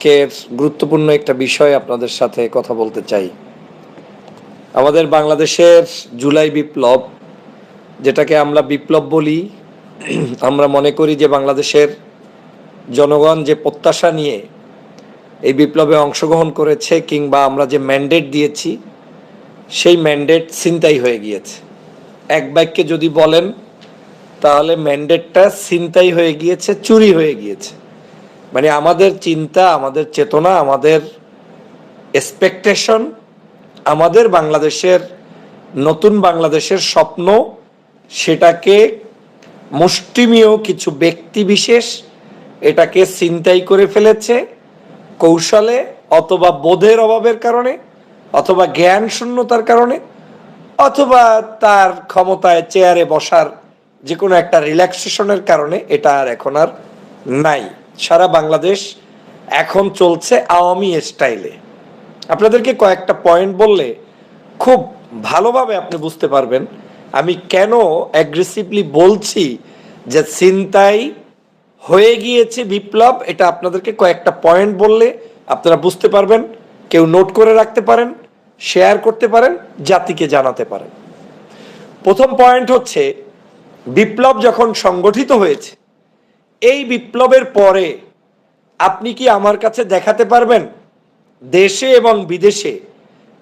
আজকের গুরুত্বপূর্ণ একটা বিষয় আপনাদের সাথে কথা বলতে চাই। আমাদের বাংলাদেশের জুলাই বিপ্লব, যেটাকে আমরা বিপ্লব বলি, আমরা মনে করি যে বাংলাদেশের জনগণ যে প্রত্যাশা নিয়ে এই বিপ্লবে অংশগ্রহণ করেছে কিংবা আমরা যে ম্যান্ডেট দিয়েছি সেই ম্যান্ডেট ছিনতাই হয়ে গিয়েছে। এক বাক্যে যদি বলেন তাহলে ম্যান্ডেটটা ছিনতাই হয়ে গিয়েছে, চুরি হয়ে গিয়েছে। মানে আমাদের চিন্তা, আমাদের চেতনা, আমাদের এক্সপেকটেশন, আমাদের বাংলাদেশের নতুন বাংলাদেশের স্বপ্ন, সেটাকে মুষ্টিমেয় কিছু ব্যক্তি বিশেষ এটাকে ছিনতাই করে ফেলেছে কৌশলে, অথবা বোধের অভাবের কারণে, অথবা জ্ঞান শূন্যতার কারণে, অথবা তার ক্ষমতায় চেয়ারে বসার যে কোনো একটা রিল্যাক্সেশনের কারণে এটা আর এখন আর নাই। সারা বাংলাদেশ এখন চলছে আওয়ামী স্টাইলে। আপনাদেরকে কয়েকটা পয়েন্ট বললে খুব ভালোভাবে আপনি বুঝতে পারবেন আমি কেন অ্যাগ্রেসিভলি বলছি যে ছিনতাই হয়ে গিয়েছে বিপ্লব। এটা আপনাদেরকে কয়েকটা পয়েন্ট বললে আপনারা বুঝতে পারবেন, কেউ নোট করে রাখতে পারেন, শেয়ার করতে পারেন, জাতিকে জানাতে পারেন। প্রথম পয়েন্ট হচ্ছে, বিপ্লব যখন সংগঠিত হয়েছে, এই বিপ্লবের পরে আপনি কি আমার কাছে দেখাতে পারবেন দেশে এবং বিদেশে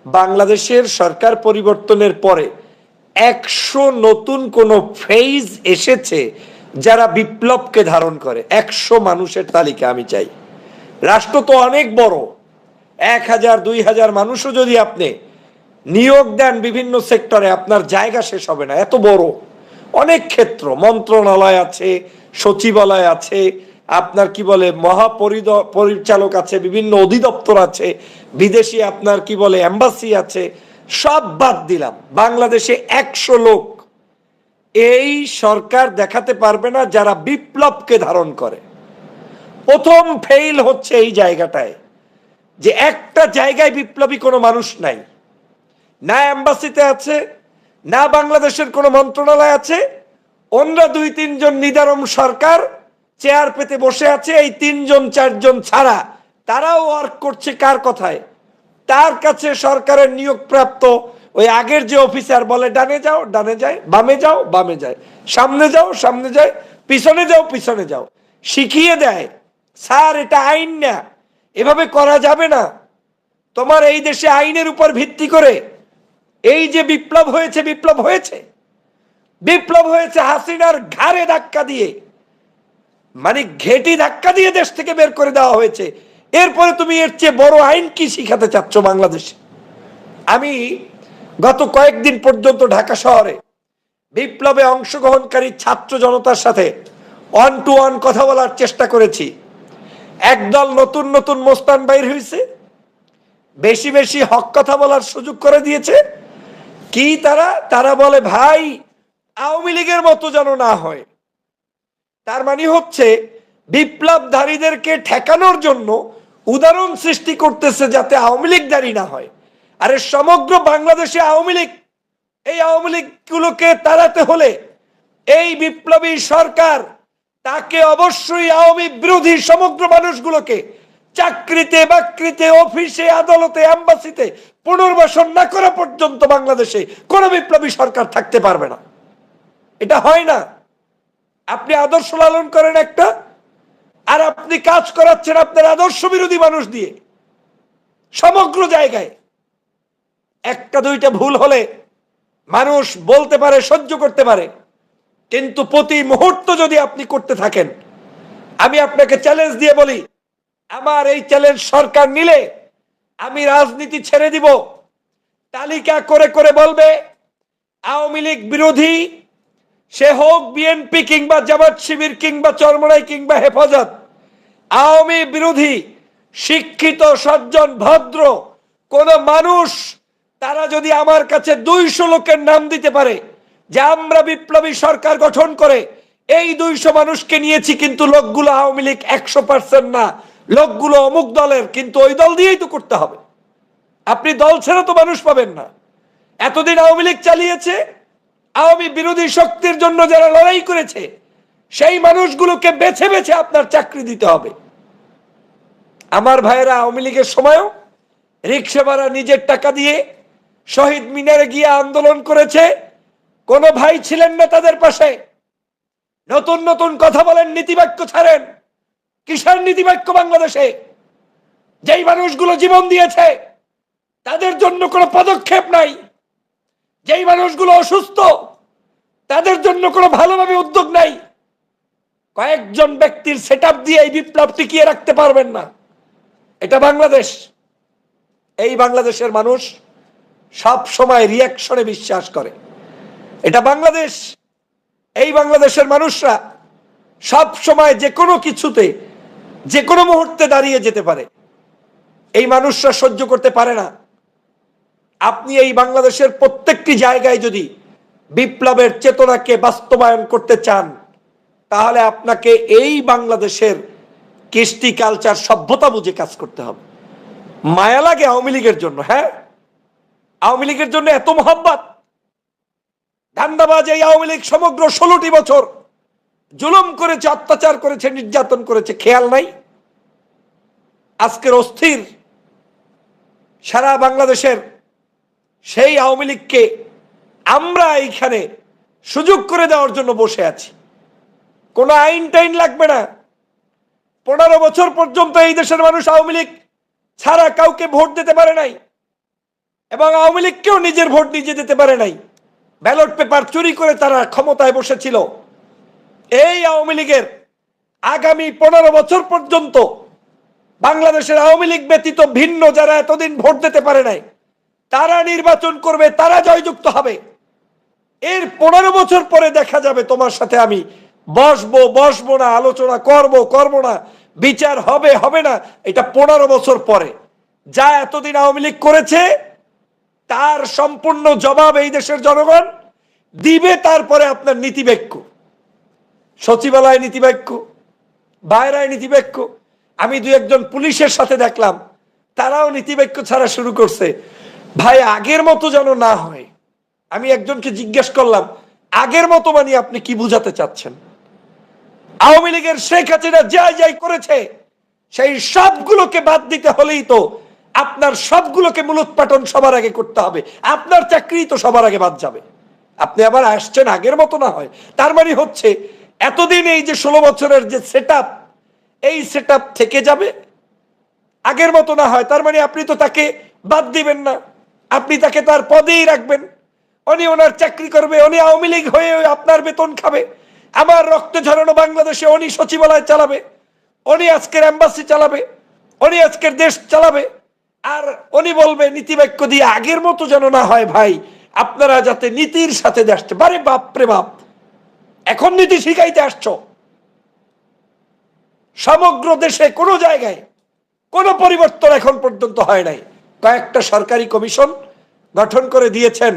বাংলাদেশের সরকার পরিবর্তনের পরে 100 নতুন কোন ফেজ এসেছে যারা বিপ্লবকে ধারণ করে? 100 মানুষের তালিকা আমি চাই। রাষ্ট্র তো অনেক বড়, 1000 2000 মানুষও যদি আপনি নিয়োগ দেন বিভিন্ন সেক্টরে, আপনার জায়গা শেষ হবে না, এত বড়। অনেক ক্ষেত্র, মন্ত্রণালয় আছে, সচিবালয় আছে, আপনার কি বলে পরিচালক আছে, বিভিন্ন অধিদপ্তর আছে, বিদেশি আপনার কি বলে এম্বাসি আছে, সব বাদ দিলাম, বাংলাদেশে 100 লোক এই সরকার দেখাতে পারবে না যারা বিপ্লবকে ধারণ করে। প্রথম ফেইল হচ্ছে এই জায়গাটায় যে একটা জায়গায় বিপ্লবী কোনো মানুষ নাই, না এম্বাসিতে আছে, না বাংলাদেশের কোনো মন্ত্রণালয় আছে। অন্য 2-3 জন নিদারম সরকার চেয়ার পেতে বসে আছে, এই 3 জন 4 জন ছাড়া। তারাও ওয়ার্ক করছে কার কথায়? তার কাছে সরকারের নিয়োগপ্রাপ্ত ওই আগের যে অফিসার বলে ডানে যাও ডানে যায়, বামে যাও বামে যায়, সামনে যাও সামনে যায়, পিছনে যাও পিছনে যাও, শিখিয়ে দেয় স্যার এটা আইন না, এভাবে করা যাবে না। তোমার এই দেশে আইনের উপর ভিত্তি করে এই যে বিপ্লব হয়েছে, বিপ্লব হয়েছে, বিপ্লব হয়েছে হাসিনার ঘাড়ে ধাক্কা দিয়ে, মানে ঘেটি ধাক্কা দিয়ে দেশ থেকে বের করে দেওয়া হয়েছে। এরপরে তুমি এর চেয়ে বড় আইন কি শিখাতে চাচ্ছ বাংলাদেশে? আমি গত কয়েকদিন পর্যন্ত ঢাকা শহরে বিপ্লবে অংশগ্রহণকারী ছাত্র জনতার সাথে 1-to-1 কথা বলার চেষ্টা করেছি। একদল নতুন নতুন মোস্তান বাইর হয়েছে, বেশি বেশি হক কথা বলার সুযোগ করে দিয়েছে। কি তারা বলে ভাই আওয়ামী লীগের মতো যেন না হয়। তার মানে হচ্ছে বিপ্লবধারীদেরকে ঠেকানোর জন্য উদাহরণ সৃষ্টি করতেছে যাতে আওয়ামী লীগধারী না হয়। আরে সমগ্র বাংলাদেশে আওয়ামী লীগ, এই আওয়ামী লীগ গুলোকে তাড়াতে হলে এই বিপ্লবী সরকার তাকে অবশ্যই আওয়ামী বিরোধী সমগ্র মানুষগুলোকে চাকরিতে বাকরিতে অফিসে আদালতে এম্বাসিতে পুনর্বাসন না করা পর্যন্ত বাংলাদেশে কোন বিপ্লবী সরকার থাকতে পারবে না। এটা হয় না। আপনি আদর্শ লালন করেন একটা, আর আপনি কাজ করাচ্ছেন আপনার আদর্শ বিরোধী মানুষ দিয়ে সমগ্র জায়গায়। একটা দুইটা ভুল হলে মানুষ বলতে পারে, সহ্য করতে পারে, কিন্তু প্রতি মুহূর্ত যদি আপনি করতে থাকেন, আমি আপনাকে চ্যালেঞ্জ দিয়ে বলি, আমার এই চ্যালেঞ্জ সরকার নিলে আমি রাজনীতি ছেড়ে দিব। তালিকা করে করে বলবে আওয়ামী লীগ বিরোধী, সে হোক বিএনপি কিংবা জামাত শিবির কিংবা চরমোনাই কিংবা হেফাজত, আওয়ামী বিরোধী শিক্ষিত সজ্জন ভদ্র কোন মানুষ, তারা যদি আমার কাছে 200 লোকের নাম দিতে পারে যে আমরা বিপ্লবী সরকার গঠন করে এই 200 মানুষকে নিয়েছি, কিন্তু লোকগুলো আওয়ামী লীগ 100% না, লোকগুলো অমুক দলের, কিন্তু ওই দল দিয়েই তো করতে হবে। আপনি দল ছেড়ে তো মানুষ পাবেন না। এতদিন আওয়ামী লীগ চালিয়েছে, আওয়ামী বিরোধী শক্তির জন্য যারা লড়াই করেছে সেই মানুষগুলোকে বেছে বেছে আপনার চাকরি দিতে হবে। আমার ভাইয়েরা আওয়ামী লীগের সময়ও রিক্সা ভাড়া নিজের টাকা দিয়ে শহীদ মিনারে গিয়ে আন্দোলন করেছে, কোন ভাই ছিলেন না তাদের পাশে। নতুন নতুন কথা বলেন, নীতিবাক্য ছাড়েন। কিসের নীতিবাক্য বাংলাদেশে? যেই মানুষগুলো জীবন দিয়েছে তাদের জন্য কোনো পদক্ষেপ নাই। যেই মানুষগুলো অসুস্থ তাদের জন্য কোনো ভালোভাবে উদ্যোগ নাই। কয়েকজন ব্যক্তির সেটআপ দিয়ে এই বিপ্লব টিকিয়ে রাখতে পারবেন না। এটা বাংলাদেশ। এই বাংলাদেশের মানুষ সব সময় রিয়াকশনে বিশ্বাস করে। এটা বাংলাদেশ। এই বাংলাদেশের মানুষরা সব সময় যে কোনো কিছুতে যে কোনো মুহূর্তে দাঁড়িয়ে যেতে পারে। এই মানুষরা সহ্য করতে পারে না। আপনি এই বাংলাদেশের প্রত্যেকটি জায়গায় যদি বিপ্লবের চেতনাকে বাস্তবায়ন করতে চান, তাহলে আপনাকে এই বাংলাদেশের কৃষ্টি কালচার সভ্যতা বুঝে কাজ করতে হবে। মায়া লাগে আওয়ামী লীগের জন্য। হ্যাঁ, আওয়ামী লীগের জন্য এত মোহাব্বত। ধান্দাবাজ এই আওয়ামী লীগ সমগ্র 16টি বছর জুলুম করেছে, অত্যাচার করেছে, নির্যাতন করেছে, খেয়াল নাই? আজকের অস্থির সারা বাংলাদেশের সেই আওয়ামী লীগকে আমরা এইখানে সুযোগ করে দেওয়ার জন্য বসে আছি। কোনো আইন টাইন লাগবে না। 15 বছর পর্যন্ত এই দেশের মানুষ আওয়ামী লীগ ছাড়া কাউকে ভোট দিতে পারে নাই, এবং আওয়ামী লীগকেও নিজের ভোট নিজে দিতে পারে নাই। ব্যালট পেপার চুরি করে তারা ক্ষমতায় বসেছিল। এই আওয়ামী লীগের আগামী 15 বছর পর্যন্ত বাংলাদেশের আওয়ামী লীগ ব্যতীত ভিন্ন যারা এতদিন ভোট দিতে পারে নাই, তারা নির্বাচন করবে, তারা জয়যুক্ত হবে। এর 15 বছর পরে দেখা যাবে তোমার সাথে আমি বসবো না, আলোচনা করব না, বিচার হবে না। এটা 15 বছর পরে। যা এতদিন আওয়ামী লীগ করেছে তার সম্পূর্ণ জবাব এই দেশের জনগণ দিবে। তারপরে আপনার নীতিবাক্য, সচিবালয় নীতিবাক্য, বাইরায় নীতিবাক্য। আমি 2-1 পুলিশের সাথে দেখলাম, তারাও নীতিবাক্য ছাড়া শুরু করছে। ভাই, আগের মতো যেন না হয়। আমি একজনকে জিজ্ঞেস করলাম, আগের মতো মানে আপনি কি বুঝাতে চাচ্ছেন? আওয়ামী লীগের শেখ হাসিনা যাই করেছে সেই সবগুলোকে বাদ দিতে হলেই তো আপনার সবগুলোকে মূলোৎপাটন সবার আগে করতে হবে। আপনার চাকরি তো সবার আগে বাদ যাবে। আপনি আবার আসছেন আগের মতো না হয়। তার মানে হচ্ছে এতদিন এই যে 16 বছরের যে সেটআপ, এই সেটআপ থেকে যাবে। আগের মতো না হয় তার মানে আপনি তো তাকে বাদ দিবেন না, আপনি তাকে তার পদেই রাখবেন। উনি ওনার চাকরি করবে, উনি আওয়ামী লীগ হয়ে আপনার বেতন খাবে। আমার রক্তে ঝরানো বাংলাদেশে উনি সচিবালয় চালাবে, উনি আজকের এম্বাসি চালাবে, উনি আজকের দেশ চালাবে। আর উনি বলবে নীতিবাক্য দিয়ে আগের মতো যেন না হয়। ভাই, আপনারা যাতে নীতির সাথে আসছে। বারে বাপরে বাপ, এখন নীতি শিখাইতে আসছো? সমগ্র দেশে কোনো জায়গায় কোনো পরিবর্তন এখন পর্যন্ত হয় নাই। কয়েকটা সরকারি কমিশন গঠন করে দিয়েছেন,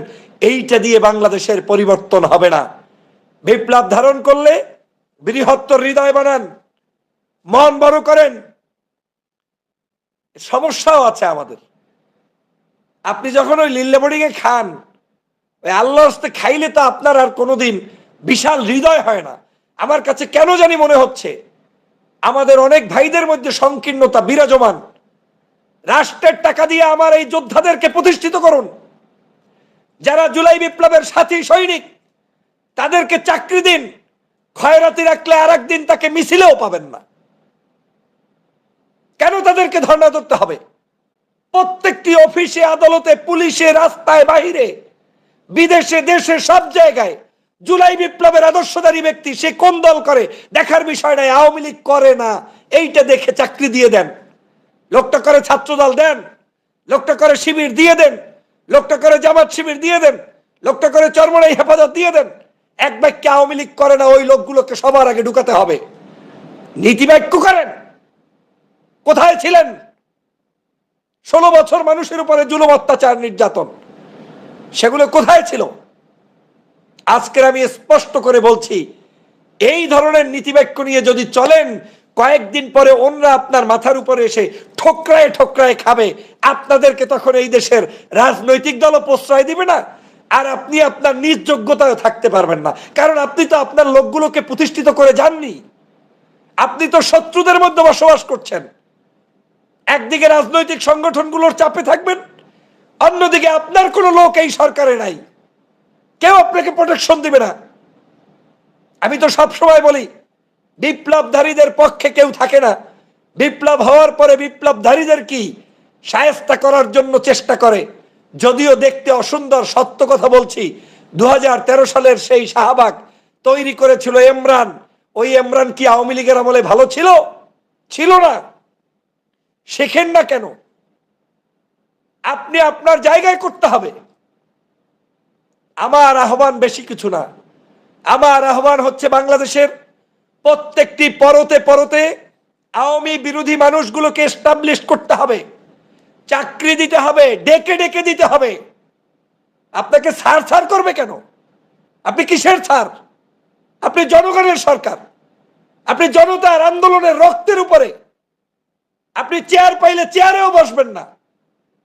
এইটা দিয়ে বাংলাদেশের পরিবর্তন হবে না। বিপ্লব ধারণ করলে বৃহত্তর হৃদয় বানান, মন বড় করেন। সমস্যাও আছে আমাদের। আপনি যখন ওই লিল্লে বোর্ডিং এ খান, ওই আল্লাহর হস্তে খাইলে তো আপনার আর কোনোদিন বিশাল হৃদয় হয় না। আমার কাছে কেন জানি মনে হচ্ছে আমাদের অনেক ভাইদের মধ্যে সংকীর্ণতা বিরাজমান। রাষ্ট্রের টাকা দিয়ে আমার এই যোদ্ধাদেরকে প্রতিষ্ঠিত করুন। যারা জুলাই বিপ্লবের সাথী সৈনিক, তাদেরকে চাকরি দিন। খয়রাতি রাখলে আর একদিন তাকে মিছিলেও পাবেন না। কেন তাদেরকে ধর্ণা ধরতে হবে? প্রত্যেকটি অফিসে, আদালতে, পুলিশে, রাস্তায়, বাহিরে, বিদেশে, দেশে, সব জায়গায় জুলাই বিপ্লবের আদর্শধারী ব্যক্তি, সে কোন দল করে দেখার বিষয় নাই। আওয়ামী লীগ করে না, এইটা দেখে চাকরি দিয়ে দেন। লোকটা করে ছাত্র দল দেন, লোকটা করে শিবির দিয়ে দেন, লোকটা করে জামাত শিবির দিয়ে দেন, লোকটা করে চরমনাই হেফাজত দিয়ে দেন। এক বাক্যে আওয়ামী লীগ করে না, ওই লোকগুলোকে সবার আগে ঢুকাতে হবে। নীতিবাক্য করেন। কোথায় ছিলেন 16 বছর মানুষের উপরে জুলুম, অত্যাচার, নির্যাতন? সেগুলো কোথায় ছিল? আজকের আমি স্পষ্ট করে বলছি, এই ধরনের নীতিবাক্য নিয়ে যদি চলেন, কয়েকদিন পরে অন্যরা আপনার মাথার উপরে এসে ঠোকরায় ঠোকরায় খাবে। আপনাদেরকে তখন এই দেশের রাজনৈতিক দলও প্রশ্রয় দিবে না, আর আপনি আপনার নিজ যোগ্যতায় থাকতে পারবেন না। কারণ আপনি তো আপনার লোকগুলোকে প্রতিষ্ঠিত করে যাননি। আপনি তো শত্রুদের মধ্যে বসবাস করছেন। একদিকে রাজনৈতিক সংগঠনগুলোর চাপে থাকবেন, অন্যদিকে আপনার কোনো লোক এই সরকারে নাই, কেউ আপনাকে প্রোটেকশন দিবে না। আমি তো সব সময় বলি, বিপ্লবধারীদের পক্ষে কেউ থাকে না, বিপ্লব হওয়ার পরে বিপ্লবধারীদের কি শায়েস্তা করার জন্য চেষ্টা করে। যদিও দেখতে অসুন্দর, সত্য কথা বলছি, 2013 সালের সেই শাহবাগ তৈরি করেছিল ইমরান। ওই ইমরান কি আওয়ামী লীগের আমলে ভালো ছিল? ছিল না। শেখেন না কেন? আপনি আপনার জায়গায় করতে হবে। আমার আহ্বান বেশি কিছু না, আমার আহ্বান হচ্ছে বাংলাদেশের প্রত্যেকটি পরতে পরতে আওয়ামী বিরোধী মানুষগুলোকে এস্টাবলিশ করতে হবে, চাকরি দিতে হবে, ডেকে ডেকে দিতে হবে। আপনাকে ছাড় ছাড় করবে কেন? আপনি কিসের ছাড়? আপনি জনগণের সরকার, আপনি জনতার আন্দোলনের রক্তের উপরে। আপনি চেয়ার পাইলে চেয়ারেও বসবেন না।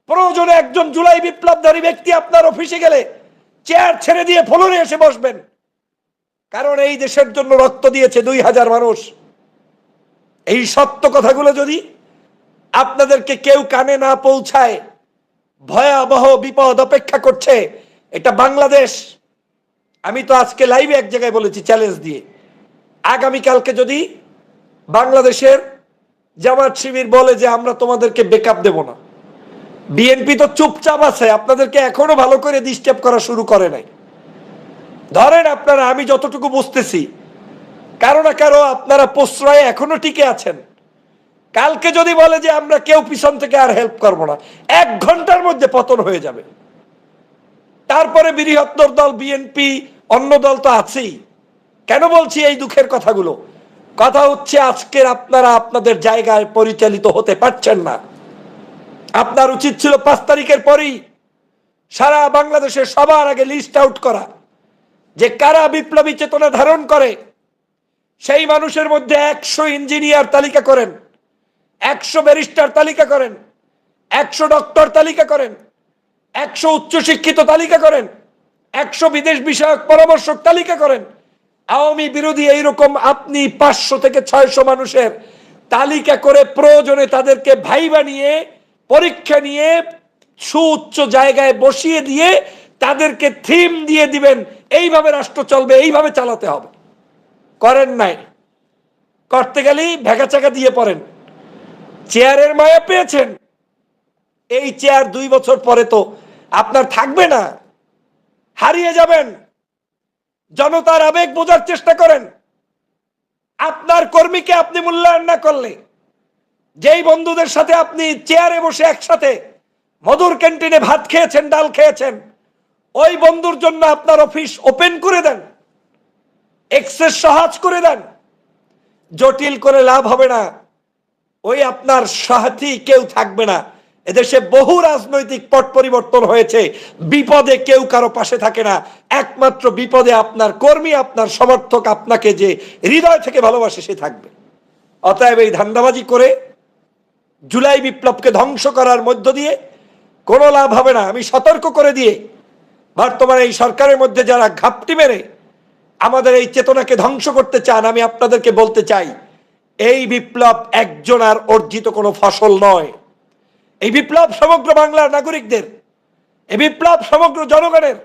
প্রয়োজনে একজন জুলাই বিপ্লবধারী ব্যক্তি আপনার অফিসে গেলে চেয়ার ছেড়ে দিয়ে ফ্লোরে এসে বসবেন, কারণ এই দেশের জন্য রক্ত দিয়েছে 2000 মানুষ। এই সত্য কথাগুলো যদি আপনাদেরকে কেউ কানে না পৌঁছায়, ভয়াবহ বিপদ অপেক্ষা করছে। এটা বাংলাদেশ। আমি তো আজকে লাইভে এক জায়গায় বলেছি চ্যালেঞ্জ দিয়ে, আগামীকালকে যদি বাংলাদেশের জামাত শিবির বলে যে আমরা তোমাদেরকে ব্যাকআপ দেব না, বিএনপি তো চুপচাপ আছে, আপনাদেরকে এখনো ভালো করে ডিস্টার্ব করা শুরু করে নাই। ধরেন আপনারা, আমি যতটুকু বুঝতেছি, কারো না কারো আপনারা প্রশ্রয়ে এখনো টিকে আছেন। কালকে যদি বলে যে আমরা কেউ পিছন থেকে আর হেল্প করবো না, 1 ঘন্টার মধ্যে পতন হয়ে যাবে। তারপরে বৃহত্তর দল বিএনপি, অন্য দল তো আছেই। কেন বলছি এই দুঃখের কথাগুলো? কথা হচ্ছে আজকের আপনারা আপনাদের জায়গায় পরিচালিত হতে পারছেন না। আপনার উচিত ছিল 5 তারিখের পরেই সারা বাংলাদেশের সবার আগে লিস্ট আউট করা, যে কারা বিপ্লবী চেতনা ধারণ করে। সেই মানুষের মধ্যে 100 ইঞ্জিনিয়ার তালিকা করেন, 100 ব্যারিস্টার তালিকা করেন, 100 ডক্টর তালিকা করেন, 100 উচ্চশিক্ষিত তালিকা করেন, 100 বিদেশ বিষয়ক পরামর্শক তালিকা করেন। আওয়ামী বিরোধী এইরকম আপনি 500 থেকে 600 মানুষের তালিকা করে প্রয়োজনে তাদেরকে ভাইবা নিয়ে, পরীক্ষা নিয়ে, সুউচ্চ জায়গায় বসিয়ে দিয়ে তাদেরকে থিম দিয়ে দিবেন, এইভাবে রাষ্ট্র চলবে, এইভাবে চালাতে হবে। করেন নাই। করতে গেলেই ভেগাচাকা দিয়ে পড়েন। চেয়ারের মায়া পেয়েছেন, এই চেয়ার 2 বছর পরে তো আপনার থাকবে না, হারিয়ে যাবেন। জনতার আবেগ বোঝার চেষ্টা করেন। আপনার কর্মীকে আপনি মূল্যায়ন না করলে, যেই বন্ধুদের সাথে আপনি চেয়ারে বসে একসাথে মধুর ক্যান্টিনে ভাত খেয়েছেন, ডাল খেয়েছেন, ওই বন্ধুর জন্য আপনার অফিস ওপেন করে দেন, এক্সেস সহজ করে দেন। জটিল করে লাভ হবে না। ওই আপনার সাথী কেউ থাকবে না। এদেশে বহু রাজনৈতিক পট পরিবর্তন হয়েছে, বিপদে কেউ কারো পাশে থাকে না। একমাত্র বিপদে আপনার কর্মী, আপনার সমর্থক আপনাকে যে হৃদয় থেকে ভালোবাসে সে থাকবে। অতএব এই ধান্দাবাজি করে জুলাই বিপ্লবকে ধ্বংস করার মধ্য দিয়ে কোনো লাভ হবে না। আমি সতর্ক করে দিয়ে বর্তমানে এই সরকারের মধ্যে যারা ঘাপটি মেরে আমাদের এই চেতনাকে ধ্বংস করতে চান, আমি আপনাদেরকে বলতে চাই, এই বিপ্লব একজন আর অর্জিত কোনো ফসল নয়। এই বিপ্লব সমগ্র বাংলার নাগরিকদের, এই বিপ্লব সমগ্র জনগণের,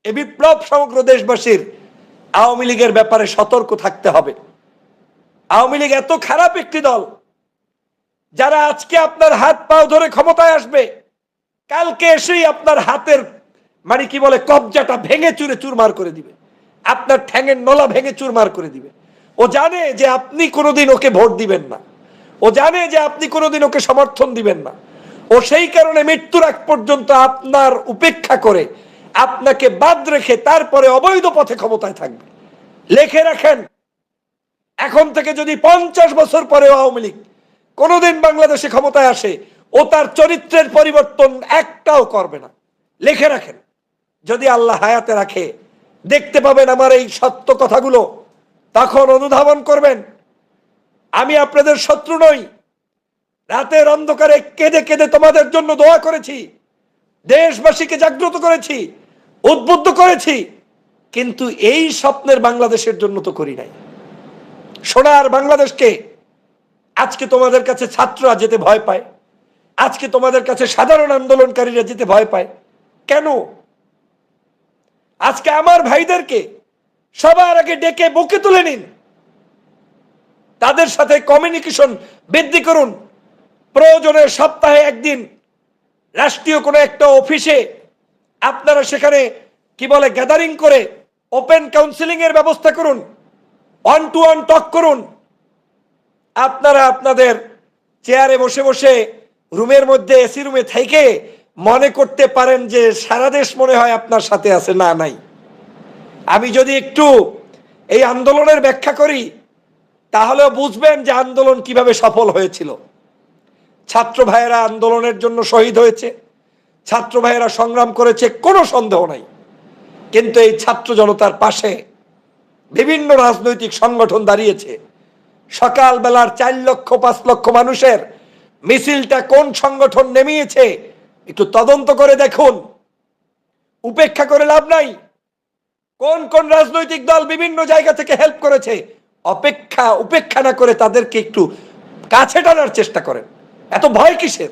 এই বিপ্লব সমগ্র দেশবাসীর। আওয়ামী লীগের ব্যাপারে সতর্ক থাকতে হবে। আওয়ামী লীগ এত খারাপ একটি দল, যারা আজকে আপনার হাত পাও ধরে ক্ষমতায় আসবে, কালকে এসেই আপনার হাতের মানে কি বলে কবজাটা ভেঙে চুরে চুরমার করে দিবে, আপনার ঠ্যাঙের নলা ভেঙে চুরমার করে দিবে। ও জানে যে আপনি কোনোদিন ওকে ভোট দিবেন না, ও জানে যে আপনি কোনোদিন ওকে সমর্থন দিবেন না। ও সেই কারণে মৃত্যুর আগ পর্যন্ত আপনার উপেক্ষা করে, আপনাকে বাদ রেখে তারপরে অবৈধ পথে ক্ষমতায় থাকবে। লিখে রাখেন, এখন থেকে যদি 50 বছর পরেও আওয়ামী লীগ কোনোদিন বাংলাদেশে ক্ষমতায় আসে, ও তার চরিত্রের পরিবর্তন একটাও করবে না। লিখে রাখেন। যদি আল্লাহ হায়াতে রাখে, দেখতে পাবেন আমার এই সত্য কথাগুলো, তখন অনুধাবন করবেন। আমি আপনাদের শত্রু নই। রাতের অন্ধকারে কেঁদে কেঁদে তোমাদের জন্য দোয়া করেছি, দেশবাসীকে জাগ্রত করেছি, উদ্বুদ্ধ করেছি, কিন্তু এই স্বপ্নের বাংলাদেশের জন্য তো করি নাই। সোনার বাংলাদেশকে আজকে তোমাদের কাছে ছাত্ররা যেতে ভয় পায়, আজকে তোমাদের কাছে সাধারণ আন্দোলনকারীরা যেতে ভয় পায় কেন? আজকে আমার ভাইদেরকে সবার আগে ডেকে বুকে তুলে নিন, তাদের সাথে কমিউনিকেশন বৃদ্ধি করুন। প্রয়োজনে সপ্তাহে একদিন রাষ্ট্রীয় কোনো একটা অফিসে আপনারা সেখানে কি বলে গ্যাদারিং করে ওপেন কাউন্সিলিং এর ব্যবস্থা করুন, ওয়ান টু ওয়ান টক করুন। আপনারা আপনাদের চেয়ারে বসে বসে রুমের মধ্যে এসি রুমে থেকে মনে করতে পারেন যে সারা দেশ মনে হয় আপনার সাথে আছে, না নাই। আমি যদি একটু এই আন্দোলনের ব্যাখ্যা করি তাহলেও বুঝবেন যে আন্দোলন কিভাবে সফল হয়েছিল। ছাত্র ভাইয়েরা আন্দোলনের জন্য শহীদ হয়েছে, ছাত্র ভাইয়েরা সংগ্রাম করেছে, কোনো সন্দেহ নাই। কিন্তু এই ছাত্র জনতার পাশে বিভিন্ন রাজনৈতিক সংগঠন দাঁড়িয়েছে। সকালবেলার 4 লক্ষ 5 লক্ষ মানুষের মিছিলটা কোন সংগঠন নেমিয়েছে একটু তদন্ত করে দেখুন। উপেক্ষা করে লাভ নাই। কোন কোন রাজনৈতিক দল বিভিন্ন জায়গা থেকে হেল্প করেছে, উপেক্ষা না করে তাদেরকে একটু কাছে টানার চেষ্টা করেন। এত ভয় কিসের?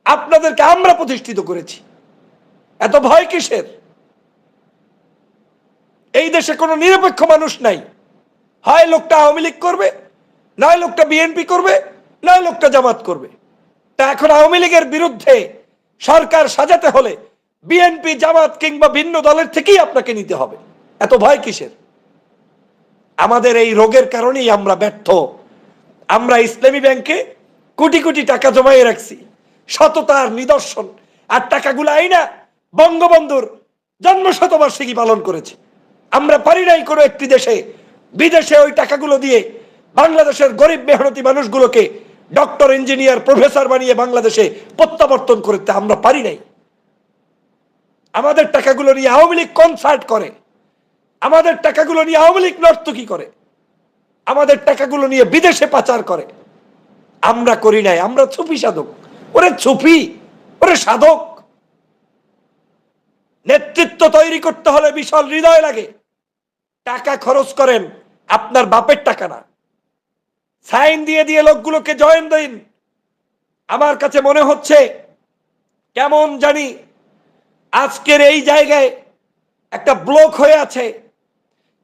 আপনাদেরকে আমরা প্রতিষ্ঠিত করেছি, এত ভয় কিসের? এই দেশে কোনো নিরপেক্ষ মানুষ নাই। হয় লোকটা আওয়ামী লীগ করবে, নয় লোকটা বিএনপি করবে, নয় লোকটা জামাত করবে। তা এখন আওয়ামী লীগের বিরুদ্ধে সরকার সাজাতে হলে বিএনপি জামাত কিংবা ভিন্ন দলের থেকেই আপনাকে নিতে হবে। এত ভয় কিসের? আমাদের এই রোগের কারণেই আমরা ব্যর্থ। আমরা ইসলামী ব্যাংকে কোটি কোটি টাকা জমায়ে রাখছি, সততার নিদর্শন। আর টাকাগুলো আইনা বঙ্গবন্ধুর জন্মশতবার্ষিকী পালন করেছে। আমরা পারি নাই কোনো একটি দেশে বিদেশে ওই টাকাগুলো দিয়ে বাংলাদেশের গরিব মেহনতি মানুষগুলোকে ডক্টর, ইঞ্জিনিয়ার, প্রফেসর বানিয়ে বাংলাদেশে প্রত্যাবর্তন করতে আমরা পারি নাই। আমাদের টাকাগুলো নিয়ে আওয়ামী লীগ কনসার্ট করে, আমাদের টাকাগুলো নিয়ে আওয়ামী লীগ নর্তকী করে, আমাদের টাকাগুলো নিয়ে বিদেশে পাচার করে। আমরা করি নাই, আমরা ছুপি সাধক। ওরে ছুপি, ওরে সাধক। নেতৃত্ব তৈরি করতে হলে বিশাল হৃদয় লাগে। টাকা খরচ করেন, আপনার বাপের টাকা না। সাইন দিয়ে দিয়ে লোকগুলোকে জয়েন দিন। আমার কাছে মনে হচ্ছে কেমন জানি আজকের এই জায়গায় একটা ব্লক হয়ে আছে,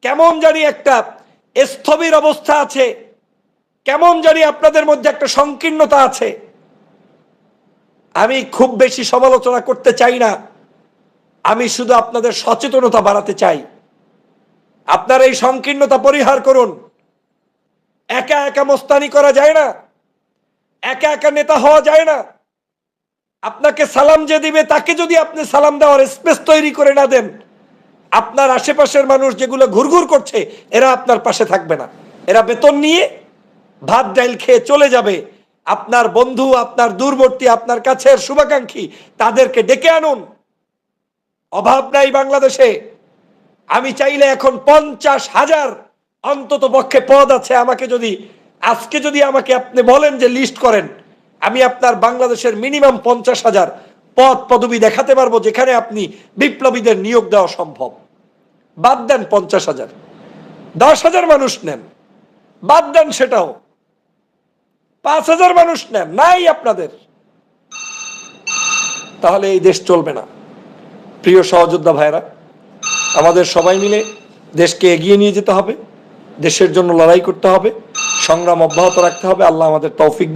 কেমন জানি একটা স্থবির অবস্থা আছে, কেমন জানি আপনাদের মধ্যে একটা সংকীর্ণতা আছে। আমি খুব বেশি সমালোচনা করতে চাই না, আমি শুধু আপনাদের সচেতনতা বাড়াতে চাই। আপনার এই সংকীর্ণতা পরিহার করুন। একা একা মোস্তানি করা যায় না, একা একা নেতা হওয়া যায় না। আপনাকে সালাম যে দিবে তাকে যদি আপনি সালাম দেওয়ার স্পেস তৈরি করে না দেন, আপনার আশেপাশের মানুষ যেগুলো ঘুরঘুর করছে এরা আপনার পাশে থাকবে না। এরা বেতন নিয়ে ভাত ডাইল খেয়ে চলে যাবে। আপনার বন্ধু, আপনার দূরবর্তী, আপনার কাছের শুভাকাঙ্ক্ষী, তাদেরকে ডেকে আনুন। অভাব নাই বাংলাদেশে। আমি চাইলে এখন 50,000 অন্তত পক্ষে পদ আছে। আজকে যদি আমাকে আপনি বলেন যে লিস্ট করেন, আমি আপনার বাংলাদেশের মিনিমাম 50,000 পদ পদবি দেখাতে পারবো যেখানে আপনি বিপ্লবীদের নিয়োগ দেওয়া সম্ভব। বাদ দেন 50,000, 10,000 মানুষ নেন, বাদ দেন সেটাও। 5,000 মানুষ নেন, নাই আপনাদের, তাহলে এই দেশ চলবে না। প্রিয় সহযোদ্ধা ভাইরা, আমাদের সবাই মিলে দেশকে এগিয়ে নিয়ে যেতে হবে, দেশের জন্য লড়াই করতে হবে, সংগ্রাম অব্যাহত রাখতে হবে। আল্লাহ আমাদের তৌফিক দিন।